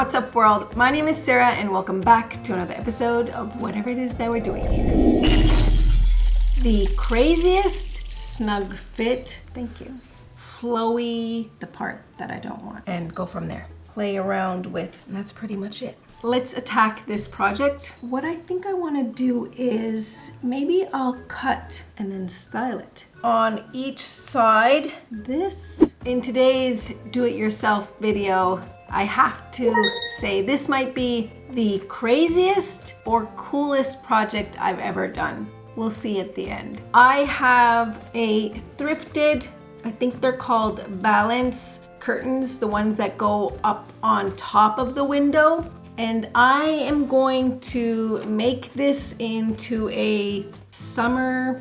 What's up, world? My name is Sarah and welcome back to another episode of whatever it is that we're doing here. The craziest snug fit, thank you, flowy, the part that I don't want, and go from there. Play around with, and that's pretty much it. Let's attack this project. What I think I want to do is maybe I'll cut and then style it. On each side, this. In today's do-it-yourself video, I have to say this might be the craziest or coolest project I've ever done. We'll see at the end. I have a thrifted, I think they're called valance curtains, the ones that go up on top of the window. And I am going to make this into a summer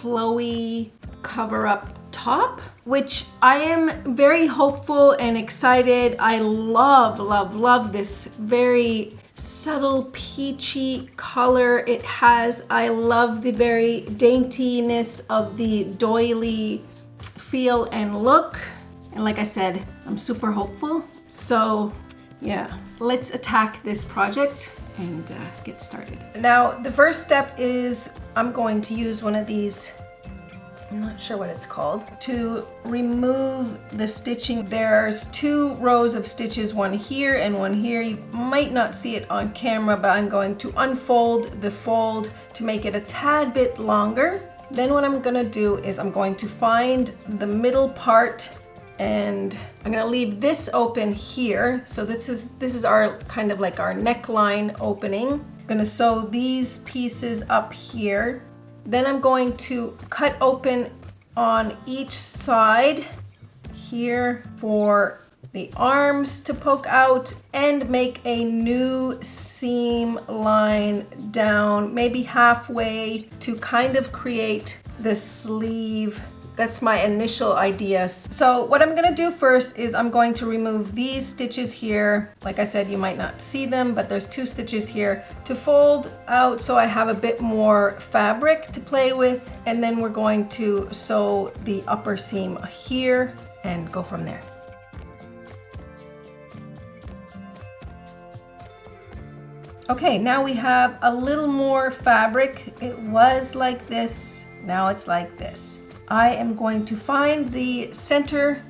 flowy cover-up top, which I am very hopeful and excited. I love this very subtle peachy color it has. I love the very daintiness of the doily feel and look. And like I said, I'm super hopeful. So yeah, let's attack this project and get started. Now, the first step is I'm going to use one of these, I'm not sure what it's called, to remove the stitching. There's 2 rows of stitches, one here and one here. You might not see it on camera, but I'm going to unfold the fold to make it a tad bit longer. Then what I'm gonna do is I'm going to find the middle part and I'm gonna leave this open here. So this is our kind of like our neckline opening. I'm gonna sew these pieces up here. Then I'm going to cut open on each side here for the arms to poke out and make a new seam line down, maybe halfway, to kind of create the sleeve. That's my initial idea. So what I'm gonna do first is I'm going to remove these stitches here. Like I said, you might not see them, but there's 2 stitches here to fold out so I have a bit more fabric to play with. And then we're going to sew the upper seam here and go from there. Okay, now we have a little more fabric. It was like this, now it's like this. I am going to find the center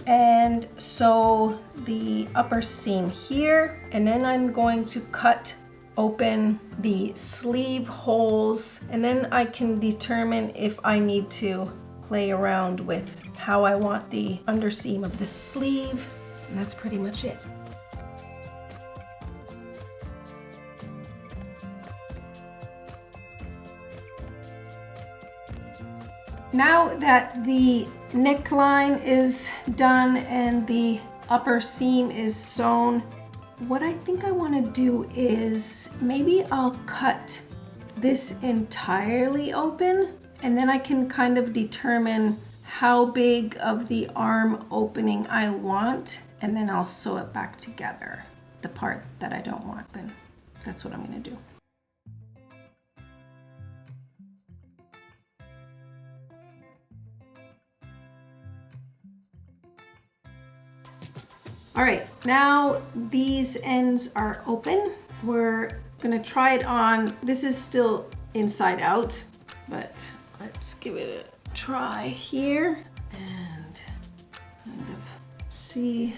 and sew the upper seam here, and then I'm going to cut open the sleeve holes, and then I can determine if I need to play around with how I want the underseam of the sleeve, and that's pretty much it. Now that the neckline is done and the upper seam is sewn, what I think I want to do is maybe I'll cut this entirely open, and then I can kind of determine how big of the arm opening I want, and then I'll sew it back together, the part that I don't want. Then that's what I'm going to do. All right, now these ends are open. We're gonna try it on. This is still inside out, but let's give it a try here and kind of see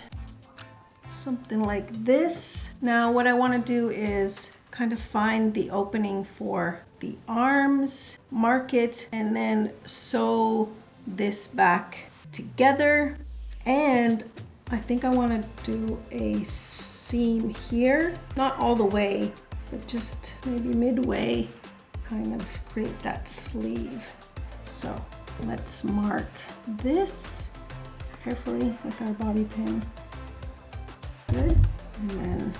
something like this. Now what I wanna do is kind of find the opening for the arms, mark it, and then sew this back together. And I think I want to do a seam here, not all the way, but just maybe midway, kind of create that sleeve. So let's mark this carefully with our bobby pin. Good. And then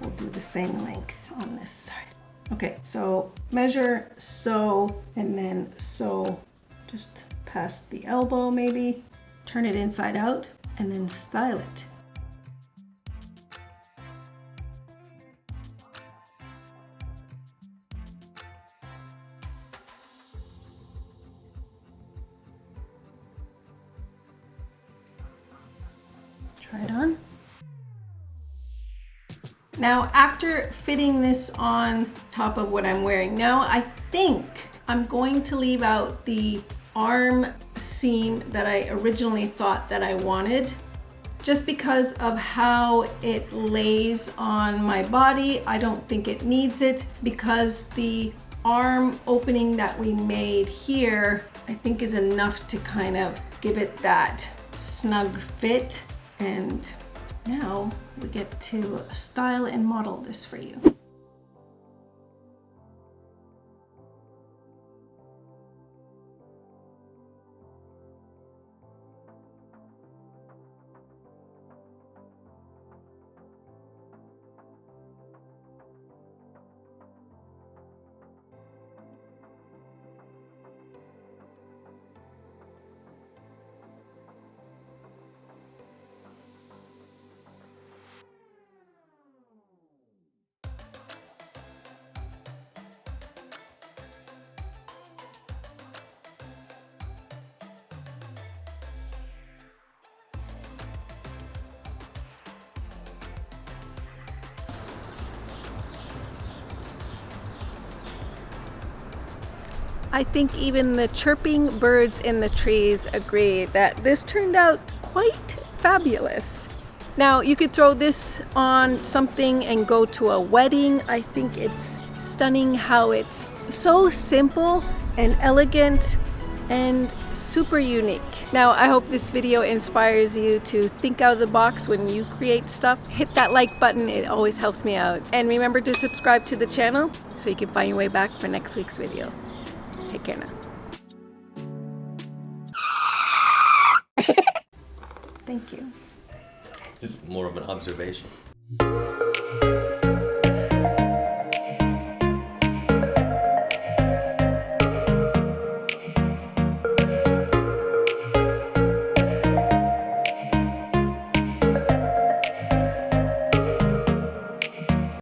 we'll do the same length on this side. Okay, so measure, sew, and then sew just past the elbow maybe. Turn it inside out and then style it. Try it on. Now, after fitting this on top of what I'm wearing now, I think I'm going to leave out the arm seam that I originally thought that I wanted. Just because of how it lays on my body, I don't think it needs it, because the arm opening that we made here, I think is enough to kind of give it that snug fit. And now we get to style and model this for you. I think even the chirping birds in the trees agree that this turned out quite fabulous. Now, you could throw this on something and go to a wedding. I think it's stunning how it's so simple and elegant and super unique. Now, I hope this video inspires you to think out of the box when you create stuff. Hit that like button, it always helps me out. And remember to subscribe to the channel so you can find your way back for next week's video. Take care now. Thank you. This is more of an observation.